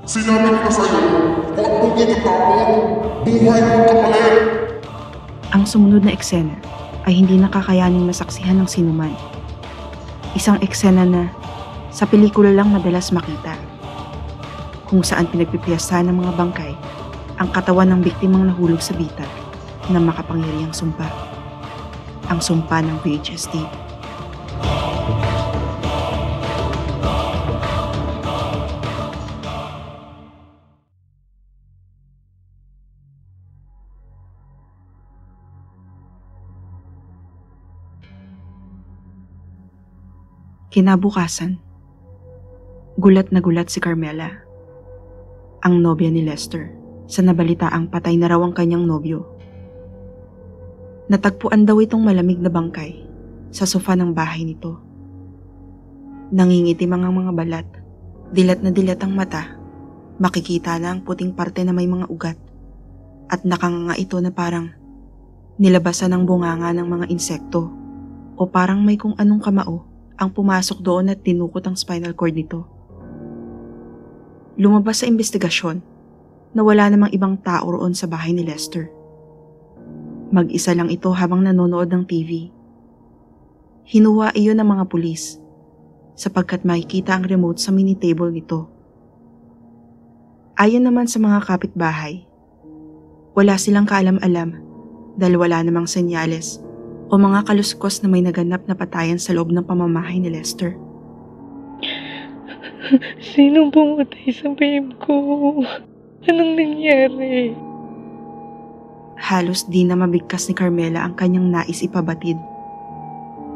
Sinabi ko na sa'yo, huwag mong itatakot. Buhay mo kapalit. Ang sumunod na eksena ay hindi nakakayaning masaksihan ng sinuman. Isang eksena na sa pelikula lang madalas makita, kung saan pinagpipiyasahan ng mga bangkay ang katawan ng biktimang nahulog sa bitag na makapangyarihang sumpa. Ang sumpa ng VHS tape. Kinabukasan, gulat na gulat si Carmela, ang nobya ni Lester, sa nabalitaang patay na raw ang kanyang nobyo. Natagpuan daw itong malamig na bangkay sa sofa ng bahay nito. Nangingitim ang mga balat, dilat na dilat ang mata, makikita na ang puting parte na may mga ugat, at nakanganga ito na parang nilabasan ng bunganga ng mga insekto o parang may kung anong kamao ang pumasok doon at tinukot ang spinal cord nito. Lumabas sa investigasyon na wala namang ibang tao roon sa bahay ni Lester. Mag-isa lang ito habang nanonood ng TV. Hinuha iyon ng mga pulis sapagkat makikita ang remote sa mini table nito. Ayon naman sa mga kapitbahay, wala silang kaalam-alam dahil wala namang senyales o mga kaluskos na may naganap na patayan sa loob ng pamamahay ni Lester. Sinong pumatay sa babe ko? Anong nangyari? Halos di na mabigkas ni Carmela ang kanyang nais ipabatid.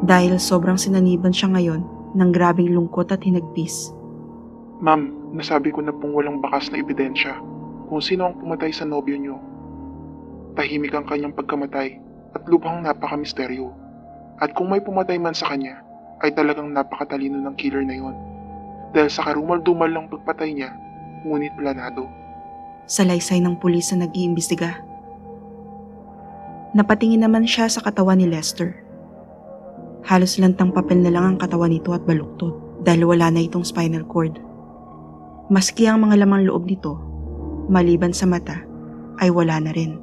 Dahil sobrang sinaniban siya ngayon ng grabeng lungkot at hinagpis. Ma'am, nasabi ko na pong walang bakas na ebidensya kung sino ang pumatay sa nobyo niyo. Tahimik ang kanyang pagkamatay at lubhang napaka-misteryo. At kung may pumatay man sa kanya, ay talagang napakatalino ng killer na yon. Dahil sa karumal-dumal lang pagpatay niya, ngunit planado. Salaysay ng pulis na nag-iimbestiga. Napatingin naman siya sa katawan ni Lester. Halos lantang papel na lang ang katawan nito at baluktot dahil wala na itong spinal cord. Maski ang mga lamang loob nito, maliban sa mata, ay wala na rin.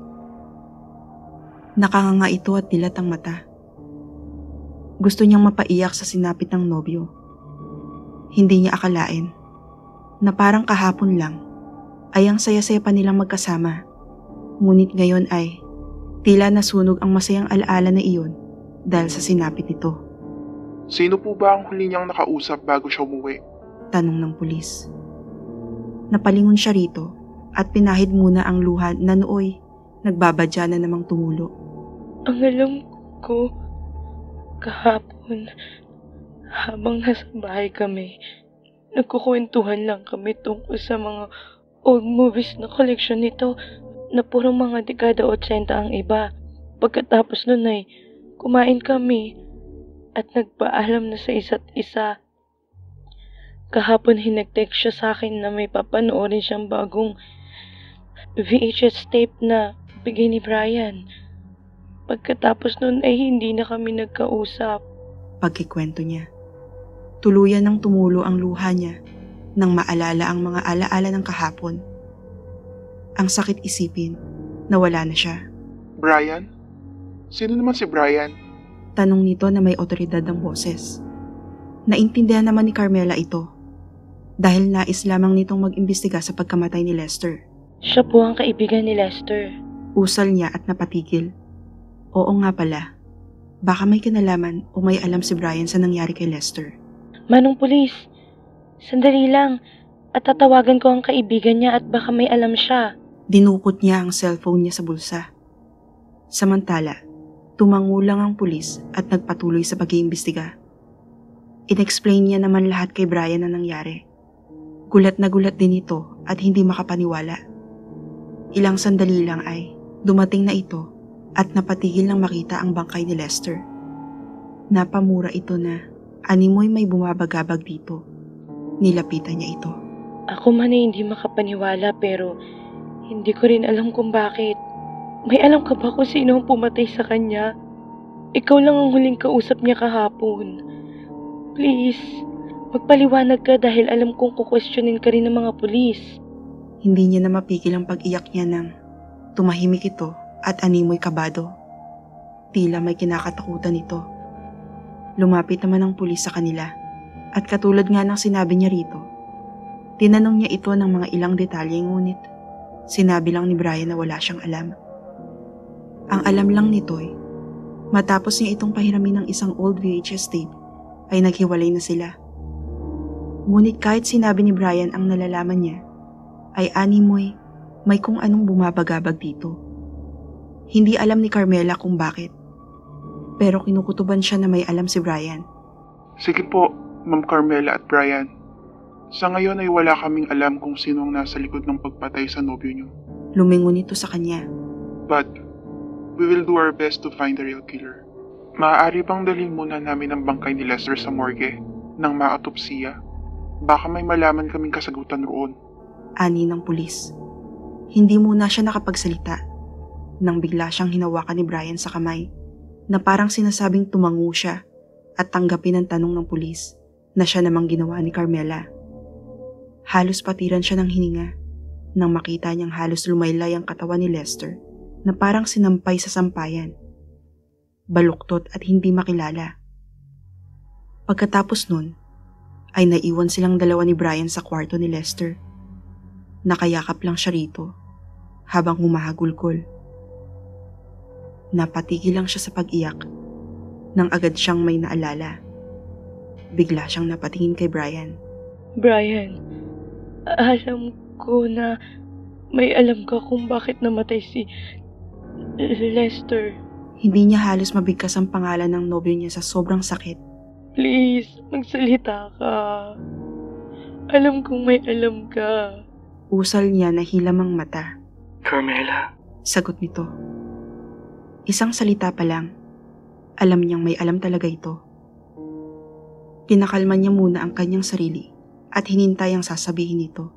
Nakanganga ito at dilat ang mata. Gusto niyang mapaiyak sa sinapit ng nobyo. Hindi niya akalain na parang kahapon lang ay ang saya-saya pa nilang magkasama. Ngunit ngayon ay tila nasunog ang masayang alaala na iyon dahil sa sinapit nito. Sino po ba ang huli niyang nakausap bago siya umuwi? Tanong ng pulis. Napalingon siya rito at pinahid muna ang luha na nooy nagbabadya na namang tumulo. Ang alam ko, kahapon, habang nasa bahay kami, nagkukwentuhan lang kami tungkol sa mga old movies na collection nito na puro mga dekada 80 ang iba. Pagkatapos nun ay kumain kami at nagpaalam na sa isa't isa. Kahapon hinag-text siya sa akin na may papanoorin siyang bagong VHS tape na bigay ni Brian. Pagkatapos nun ay hindi na kami nagkausap. Pagkikwento niya, tuluyan ng tumulo ang luha niya nang maalala ang mga alaala ng kahapon. Ang sakit isipin na wala na siya. Brian? Sino naman si Brian? Tanong nito na may otoridad ng boses. Naintindihan naman ni Carmela ito dahil nais lamang nitong mag-imbestiga sa pagkamatay ni Lester. Siya po ang kaibigan ni Lester. Usal niya at napatigil. Oo nga pala, baka may kinalaman o may alam si Brian sa nangyari kay Lester. Manong pulis, sandali lang at tatawagan ko ang kaibigan niya at baka may alam siya. Dinukot niya ang cellphone niya sa bulsa. Samantala, tumango lang ang pulis at nagpatuloy sa pag-iimbestiga. Inexplain niya naman lahat kay Brian na nangyari. Gulat na gulat din ito at hindi makapaniwala. Ilang sandali lang ay dumating na ito at napatigil nang makita ang bangkay ni Lester. Napamura ito na animoy may bumabagabag dito. Nilapitan niya ito. Ako man ay hindi makapaniwala pero hindi ko rin alam kung bakit. May alam ka ba kung sino ang pumatay sa kanya? Ikaw lang ang huling kausap niya kahapon. Please, magpaliwanag ka dahil alam kong kukwestiyonin ka rin ng mga pulis. Hindi niya na mapigil ang pag-iyak niya nang tumahimik ito at animoy kabado. Tila may kinakatakutan ito. Lumapit naman ang pulis sa kanila at katulad nga ng sinabi niya rito, tinanong niya ito ng mga ilang detalye ngunit sinabi lang ni Brian na wala siyang alam. Ang alam lang nito'y matapos niya itong pahiramin ng isang old VHS tape ay naghiwalay na sila. Ngunit kahit sinabi ni Brian ang nalalaman niya, ay animoy may kung anong bumabagabag dito. Hindi alam ni Carmela kung bakit, pero kinukutuban siya na may alam si Brian. Sige po, Ma'am Carmela at Brian. Sa ngayon ay wala kaming alam kung sino ang nasa likod ng pagpatay sa nobyo niyo. Lumingon ito sa kanya. But, we will do our best to find the real killer. Maaari bang dalhin muna namin ang bangkay ni Lester sa morgue nang maatopsiya? Baka may malaman kaming kasagutan roon. Ani ng pulis. Hindi muna siya nakapagsalita nang bigla siyang hinawakan ni Brian sa kamay na parang sinasabing tumango siya at tanggapin ang tanong ng pulis na siya namang ginawa ni Carmela. Halos patiran siya ng hininga nang makita niyang halos lumaylay ang katawan ni Lester na parang sinampay sa sampayan. Baluktot at hindi makilala. Pagkatapos nun, ay naiwan silang dalawa ni Brian sa kwarto ni Lester. Nakayakap lang siya rito habang humahagulgol. Napatigil lang siya sa pag-iyak nang agad siyang may naalala. Bigla siyang napatingin kay Brian. Brian, alam ko na may alam ka kung bakit namatay si Lester. Hindi niya halos mabigkas ang pangalan ng nobyo niya sa sobrang sakit. Please, magsalita ka. Alam kong may alam ka. Usal niya na hilamang mata. Carmela, Sagot nito. Isang salita pa lang, alam niyang may alam talaga ito. Pinakalma niya muna ang kanyang sarili at hinintay ang sasabihin nito.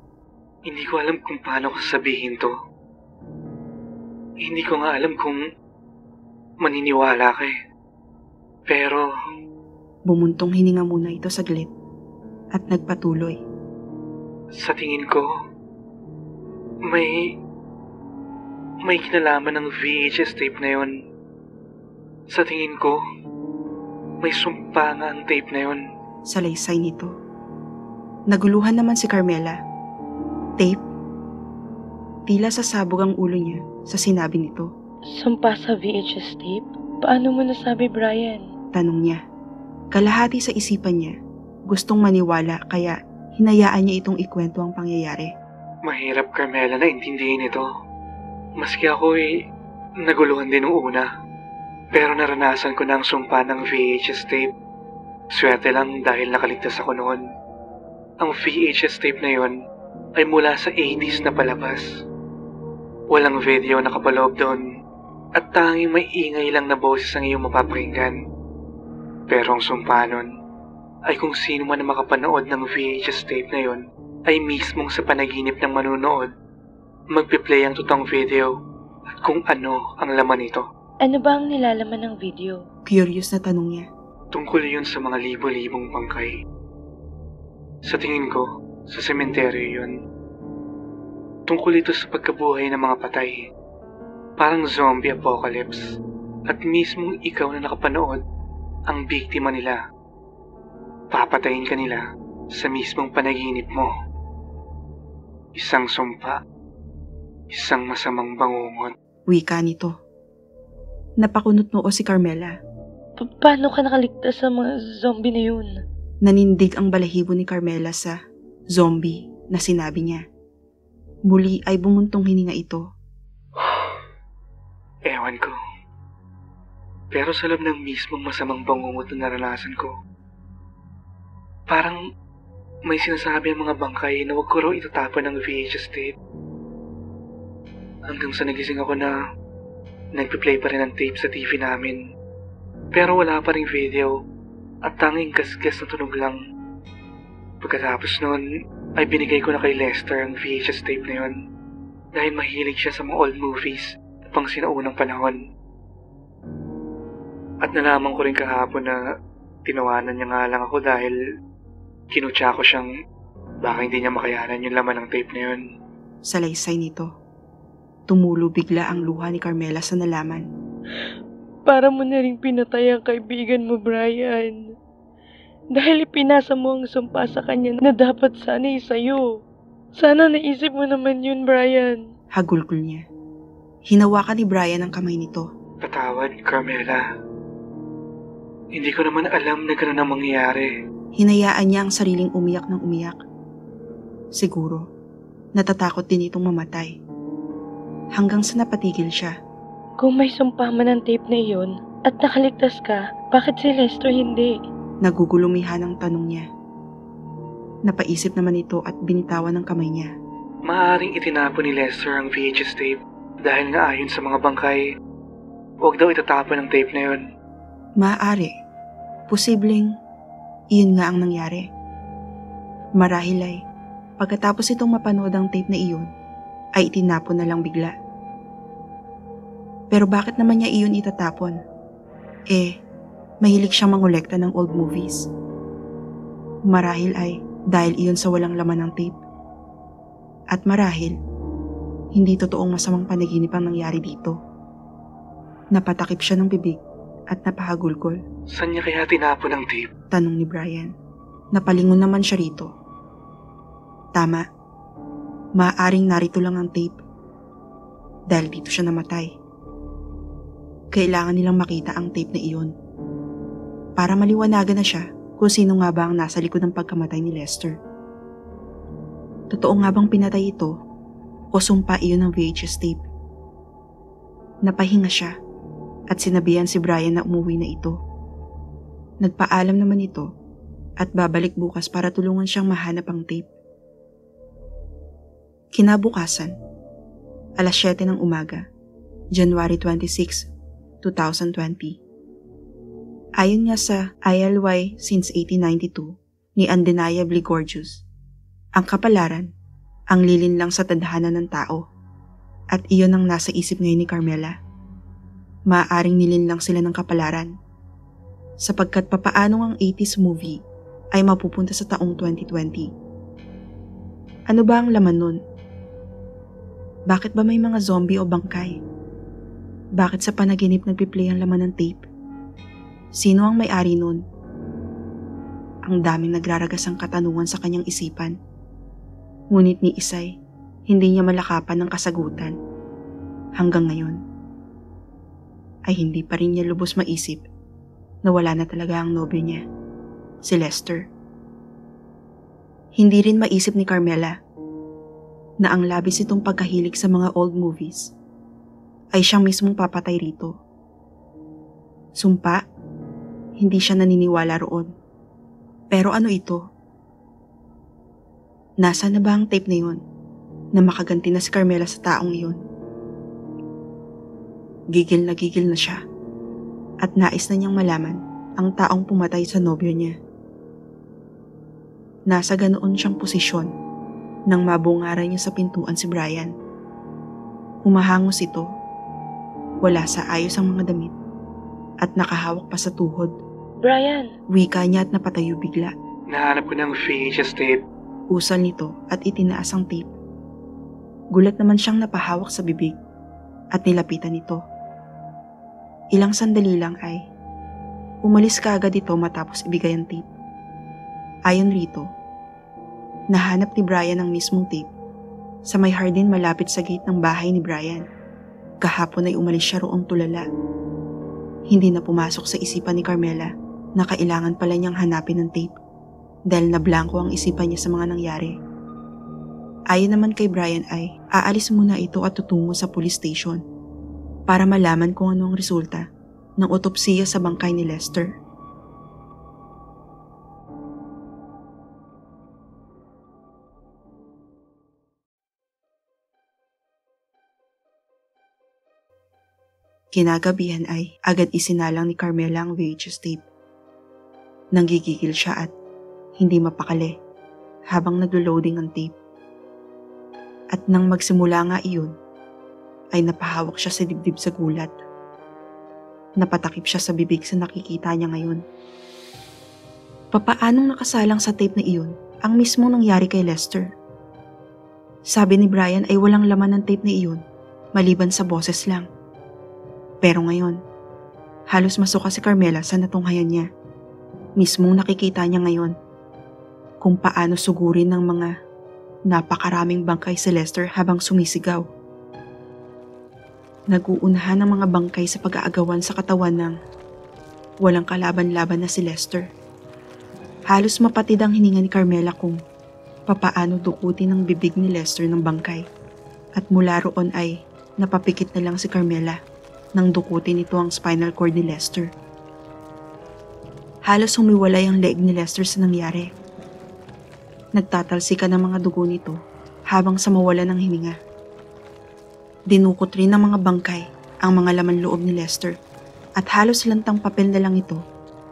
hindi ko alam kung paano ko sabihin to. Hindi ko nga alam kung maniniwala ka eh. Pero Bumuntong hininga muna ito saglit at nagpatuloy. sa tingin ko, may kinalaman ng VHS tape na yon. Sa tingin ko, may sumpa nga ang tape na yon. Salaysay nito. Naguluhan naman si Carmela. Tape? Tila sasabog ang ulo niya sa sinabi nito. Sumpa sa VHS tape? Paano mo nasabi, Brian? Tanong niya. Kalahati sa isipan niya, gustong maniwala kaya hinayaan niya itong ikwento ang pangyayari. Mahirap, Carmela, na intindihin ito. Maski ako naguluhan din nung una. Pero naranasan ko na ang sumpa ng VHS tape. Swerte lang dahil nakaligtas ako noon. Ang VHS tape na yon ay mula sa 80s na palabas. Walang video na kapaloob doon at tanging may ingay lang na boses ang iyong mapapakinggan. Pero ang sumpa nun ay kung sino man na makapanood ng VHS tape na yon ay mismong sa panaginip ng manunood magpi-play ang totoong video at kung ano ang laman nito. Ano ba ang nilalaman ng video? Curious na tanong niya. Tungkol yun sa mga libo-libong bangkay. Sa tingin ko, sa sementeryo yun. Tungkol ito sa pagkabuhay ng mga patay. Parang zombie apocalypse. At mismong ikaw na nakapanood ang biktima nila. Papatayin ka nila sa mismong panaginip mo. Isang sumpa. Isang masamang bangungot. Wika nito. Napakunot noo si Carmela. Paano ka nakaligtas sa mga zombie na yun? Nanindig ang balahibo ni Carmela sa zombie na sinabi niya. Muli ay bumuntong hininga ito. Ewan ko. Pero sa loob ng mismong masamang bangungot na naranasan ko, parang may sinasabi ang mga bangkay na wag ko raw itatapon ng VHS tape. Hanggang sa nagising ako na nagpi-play pa rin ang tape sa TV namin. Pero wala pa ring video at tanging gas-gas na tunog lang. Pagkatapos noon ay binigay ko na kay Lester ang VHS tape na yun dahil mahilig siya sa mga old movies pang sinaunang panahon. At nalaman ko rin kahapon na tinawanan niya nga lang ako dahil kinutya ko siyang baka hindi niya makayanan yung laman ng tape na yun. Salaysay nito. Tumulo bigla ang luha ni Carmela sa nalaman. Para mo na ring pinatay ang kaibigan mo, Brian. Dahil ipinasa mo ang sumpa sa kanya na dapat sana sa'yo. Sana naisip mo naman yun, Brian. Hagulgol niya. Hinawakan ni Brian ang kamay nito. Patawad, Carmela. Hindi ko naman alam na gano'n ang mangyayari. Hinayaan niya ang sariling umiyak ng umiyak. Siguro, natatakot din itong mamatay. Hanggang sa napatigil siya. Kung may sumpa man ang tape na iyon at nakaligtas ka, bakit si Lester hindi? Nagugulumihan ang tanong niya. Napaisip naman ito at binitawan ang kamay niya. Maaaring itinapon ni Lester ang VHS tape dahil nga ayon sa mga bangkay, huwag daw itatapon ang tape na yun. Maaari. Posibleng, iyon nga ang nangyari. Marahil ay, pagkatapos itong mapanood ang tape na iyon, ay itinapon na lang bigla. Pero bakit naman niya iyon itatapon? Mahilig siyang mangolekta ng old movies. Marahil ay dahil iyon sa walang laman ng tape. At marahil, hindi totoong masamang panaginip ang nangyari dito. Napatakip siya ng bibig at napahagulgol. Saan niya kaya tinapon ang tape? Tanong ni Brian. Napalingon naman siya rito. Tama. Maaaring narito lang ang tape. Dahil dito siya namatay. Kailangan nilang makita ang tape na iyon. Para maliwanagan na siya kung sino nga ba ang nasa likod ng pagkamatay ni Lester. Totoo nga bang pinatay ito o sumpa iyon ng VHS tape? Napahinga siya at sinabihan si Brian na umuwi na ito. Nagpaalam naman ito at babalik bukas para tulungan siyang mahanap ang tape. Kinabukasan, alas 7 ng umaga, January 26, 2020. Ayon nga sa ILY since 1892 ni Undeniably Gorgeous, ang kapalaran ang lilin lang sa tadhana ng tao at iyon ang nasa isip ngayon ni Carmela. Maaaring nilin lang sila ng kapalaran sapagkat papaanong ang 80s movie ay mapupunta sa taong 2020. Ano ba ang laman nun? Bakit ba may mga zombie o bangkay? Bakit sa panaginip nagpiplay ang laman ng tape? Sino ang may-ari nun? Ang daming nagraragas ang katanungan sa kanyang isipan. Ngunit ni Isay, hindi niya malakapan ng kasagutan. Hanggang ngayon, ay hindi pa rin niya lubos maisip na wala na talaga ang nobyo niya, si Lester. Hindi rin maisip ni Carmela na ang labis itong pagkahilig sa mga old movies ay siyang mismong papatay rito. Sumpa, hindi siya naniniwala roon. Pero ano ito? Nasaan na ba ang tape na yun na makaganti na si Carmela sa taong iyon? Gigil na siya at nais na niyang malaman ang taong pumatay sa nobyo niya. Nasa ganoon siyang posisyon nang mabungaran niya sa pintuan si Brian. Humahangos ito, wala sa ayos ang mga damit, at nakahawak pa sa tuhod. Brian! Wika niya at napatayo bigla. Nahanap ko ng VHS tape. Usal nito at itinaas ang tape. Gulat naman siyang napahawak sa bibig at nilapitan ito. Ilang sandali lang ay umalis kaagad ito matapos ibigay ang tape. Ayon rito, nahanap ni Brian ang mismong tape sa may hardin malapit sa gate ng bahay ni Brian. Kahapon ay umalis siya roong tulala. Hindi na pumasok sa isipan ni Carmela na kailangan pala niyang hanapin ang tape dahil nablangko ang isipan niya sa mga nangyari. Ayon naman kay Brian ay aalis muna ito at tutungo sa police station para malaman kung ano ang resulta ng otopsiya sa bangkay ni Lester. Kinagabihan ay agad isinalang ni Carmela ang VHS tape. Nanggigigil siya at hindi mapakali habang naglo-loading ang tape. At nang magsimula nga iyon, ay napahawak siya sa dibdib sa gulat. Napatakip siya sa bibig sa nakikita niya ngayon. Papaanong nakasalang sa tape na iyon ang mismong nangyari kay Lester? Sabi ni Brian ay walang laman ng tape na iyon, maliban sa boses lang. Pero ngayon, halos masuka si Carmela sa natunghayan niya. Mismong nakikita niya ngayon kung paano sugurin ng mga napakaraming bangkay si Lester habang sumisigaw. Nag-uunahan ng mga bangkay sa pag-aagawan sa katawan ng walang kalaban-laban na si Lester. Halos mapatid ang hininga ni Carmela kung papaano dukutin ang bibig ni Lester ng bangkay. At mula roon ay napapikit na lang si Carmela nang dukutin ito ang spinal cord ni Lester. Halos humiwalay ang leeg ni Lester sa nangyari. Nagtatalsikan ng mga dugo nito habang sa mawala ng hininga. Dinukot rin ng mga bangkay ang mga laman loob ni Lester at halos lantang papel na lang ito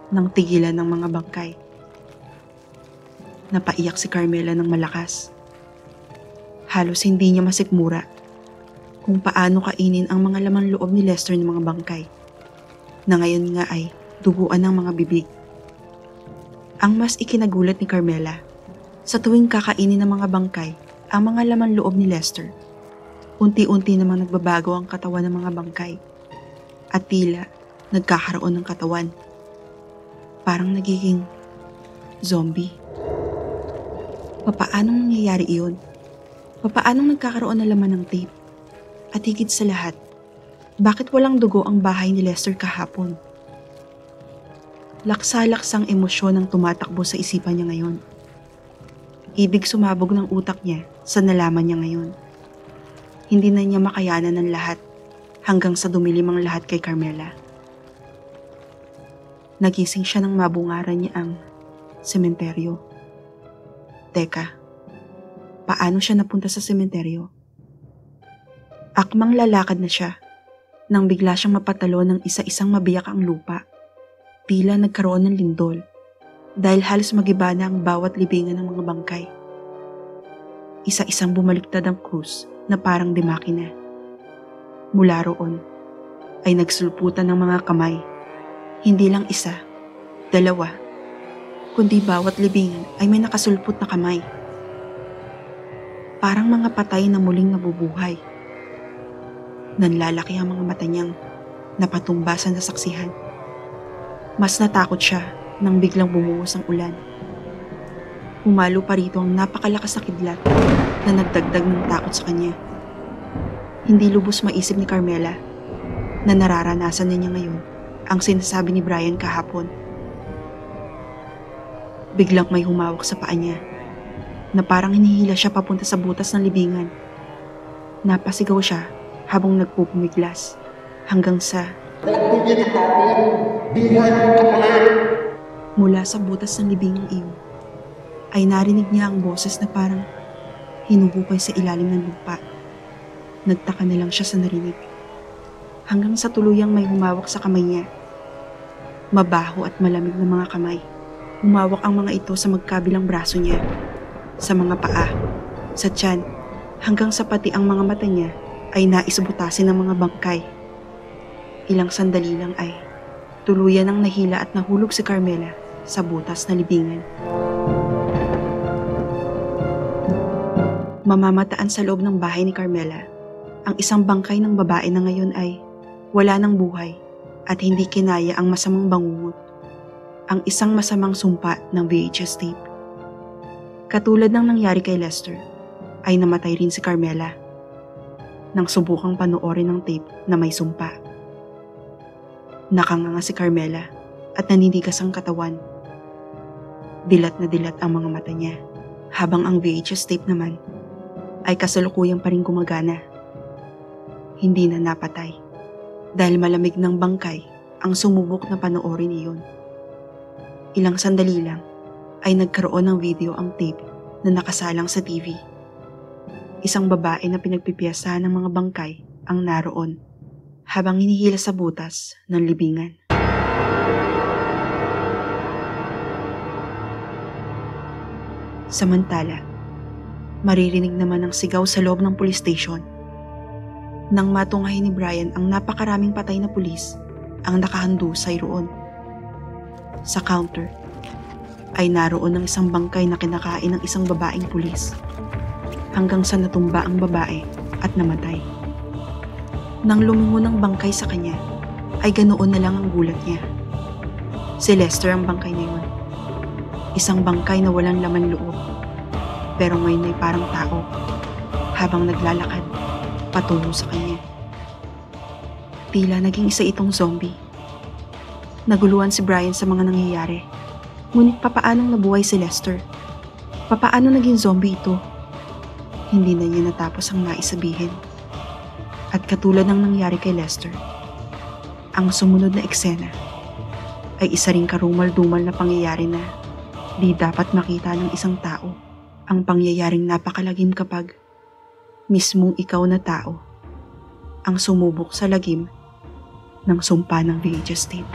nang tigilan ng mga bangkay. Napaiyak si Carmela ng malakas. Halos hindi niya masikmura kung paano kainin ang mga laman loob ni Lester ng mga bangkay na ngayon nga ay duguan ng mga bibig. Ang mas ikinagulat ni Carmela, sa tuwing kakainin ng mga bangkay ang mga laman loob ni Lester, unti-unti namang nagbabago ang katawan ng mga bangkay at tila nagkakaroon ng katawan. Parang nagiging zombie. Papaanong nangyayari iyon? Papaanong nagkakaroon ng laman ng tape? At higit sa lahat, bakit walang dugo ang bahay ni Lester kahapon? Laksa-laksang emosyon ang tumatakbo sa isipan niya ngayon. Ibig sumabog ng utak niya sa nalaman niya ngayon. Hindi na niya makayanan ng lahat hanggang sa dumilim ang lahat kay Carmela. Nagising siya nang mabungaran niya ang sementeryo. Teka, paano siya napunta sa sementeryo? Akmang lalakad na siya nang bigla siyang mapatalo ng isa-isang mabiyak ang lupa. Tila nagkaroon ng lindol dahil halos magiba na ang bawat libingan ng mga bangkay. Isa-isang bumaliktad ang krus na parang dimaki na. Mula roon ay nagsulputan ng mga kamay. Hindi lang isa, dalawa, kundi bawat libingan ay may nakasulput na kamay. Parang mga patay na muling nabubuhay. Nanlalaki ang mga mata niyang napatumba sa nasaksihan. Mas natakot siya nang biglang bumuhos ang ulan. Humalo pa rito ang napakalakas na kidlat na nagdagdag ng takot sa kanya. Hindi lubos maisip ni Carmela na nararanasan niya ngayon ang sinasabi ni Brian kahapon. Biglang may humawak sa paa niya na parang hinihila siya papunta sa butas ng libingan. Napasigaw siya habang nagpupumiglas hanggang sa mula sa butas ng libingang iyon ay narinig niya ang boses na parang hinuhukay sa ilalim ng lupa. Nagtaka na lang siya sa narinig hanggang sa tuluyang may humawak sa kamay niya. Mabaho at malamig na mga kamay. Humawak ang mga ito sa magkabilang braso niya, sa mga paa, sa tiyan, hanggang sa pati ang mga mata niya ay naisbutasin ng mga bangkay. Ilang sandali lang ay tuluyan ang nahila at nahulog si Carmela sa butas na libingan. Mamamataan sa loob ng bahay ni Carmela ang isang bangkay ng babae na ngayon ay wala ng buhay at hindi kinaya ang masamang bangungot, ang isang masamang sumpa ng VHS tape. Katulad ng nangyari kay Lester, ay namatay rin si Carmela nang subukang panoorin ng tape na may sumpa. Nakanganga si Carmela at naninigas ang katawan. Dilat na dilat ang mga mata niya, habang ang VHS tape naman ay kasalukuyang pa rin gumagana. Hindi na napatay dahil malamig ng bangkay ang sumubok na panoorin iyon. Ilang sandali lang ay nagkaroon ng video ang tape na nakasalang sa TV. Isang babae na pinagpipiyasahan ng mga bangkay ang naroon habang hinihila sa butas ng libingan. Samantala, maririnig naman ang sigaw sa loob ng police station. Nang matunghay ni Brian ang napakaraming patay na pulis ang nakahandusay roon. Sa counter ay naroon ng isang bangkay na kinakain ng isang babaeng pulis. hanggang sa natumba ang babae at namatay. Nang lumingon ang bangkay sa kanya, ay ganoon na lang ang gulat niya. Si Lester ang bangkay na yun. Isang bangkay na walang laman loob, pero ngayon ay parang tao habang naglalakad patungo sa kanya. Tila naging isa itong zombie. Naguluhan si Brian sa mga nangyayari. Ngunit papaanong nabuhay si Lester? Papaano naging zombie ito? Hindi na niya natapos ang naisabihin. At katulad ng nangyari kay Lester, ang sumunod na eksena ay isa ring karumal-dumal na pangyayari na di dapat makita ng isang tao. Ang pangyayaring napakalagim kapag mismong ikaw na tao ang sumubok sa lagim ng sumpa ng VHS tape.